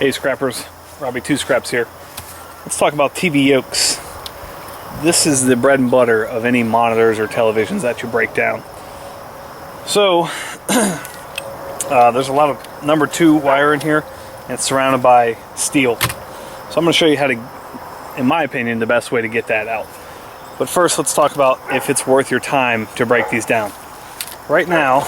Hey scrappers, Robbie2Scraps here. Let's talk about TV yokes. This is the bread and butter of any monitors or televisions that you break down. So there's a lot of number 2 wire in here, and it's surrounded by steel. So I'm going to show you how to, in my opinion, the best way to get that out. But first, let's talk about if it's worth your time to break these down. Right now,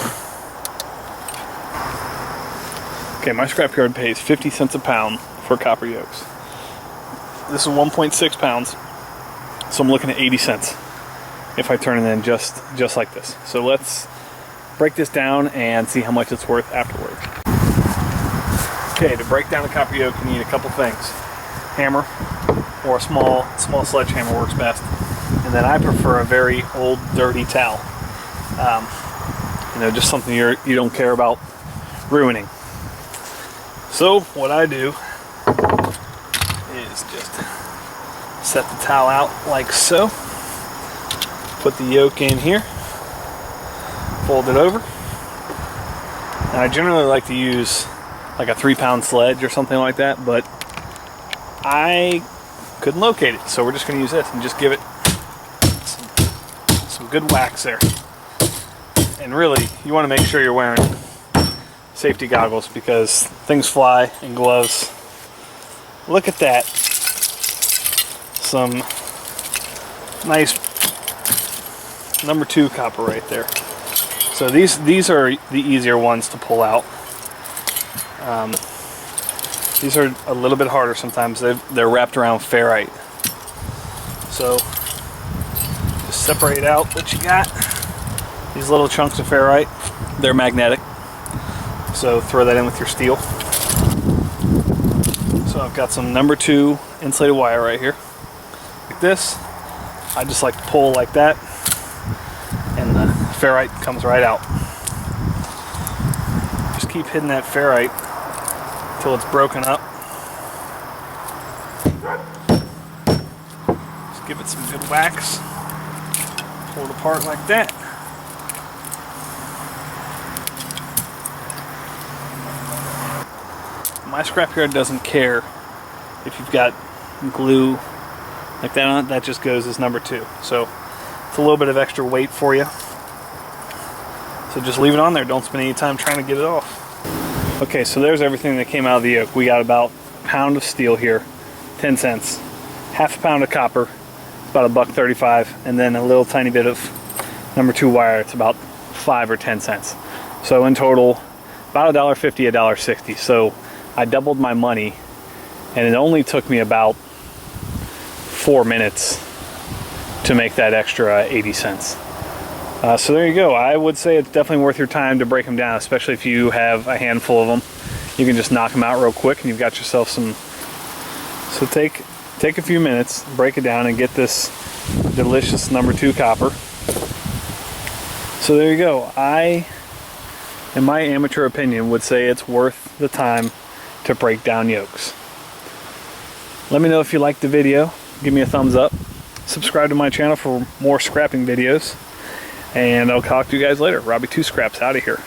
okay, my scrapyard pays 50 cents a pound for copper yokes. This is 1.6 pounds, so I'm looking at 80 cents if I turn it in just like this. So let's break this down and see how much it's worth afterwards. Okay, to break down a copper yoke, you need a couple things. Hammer, or a small sledgehammer works best. And then I prefer a very old, dirty towel. Just something you don't care about ruining. So what I do is just set the towel out like so. Put the yoke in here. Fold it over. And I generally like to use like a 3-pound sledge or something like that, but I couldn't locate it, so we're just going to use this and just give it some good whacks there. And really, you want to make sure you're wearing safety goggles because things fly, and gloves. Look at that. Some nice number 2 copper right there. So these are the easier ones to pull out. These are a little bit harder sometimes. They're wrapped around ferrite. So just separate out what you got. These little chunks of ferrite, they're magnetic. So throw that in with your steel. So I've got some number 2 insulated wire right here. Like this. I just like to pull like that, and the ferrite comes right out. Just keep hitting that ferrite until it's broken up. Just give it some good whacks. Pull it apart like that. My scrapyard doesn't care if you've got glue like that on it. That just goes as number 2. So it's a little bit of extra weight for you. So just leave it on there. Don't spend any time trying to get it off. Okay, so there's everything that came out of the yoke. We got about a pound of steel here, 10 cents. Half a pound of copper, it's about $1.35, and then a little tiny bit of number 2 wire. It's about 5 or 10 cents. So in total, about $1.50, $1.60. So I doubled my money, and it only took me about 4 minutes to make that extra 80 cents. So there you go. I would say it's definitely worth your time to break them down, especially if you have a handful of them. You can just knock them out real quick and you've got yourself some. So take a few minutes, break it down, and get this delicious number 2 copper. So there you go. I, in my amateur opinion, would say it's worth the time to break down yokes. Let me know if you liked the video. Give me a thumbs up. Subscribe to my channel for more scrapping videos. And I'll talk to you guys later. Robbie2Scraps out of here.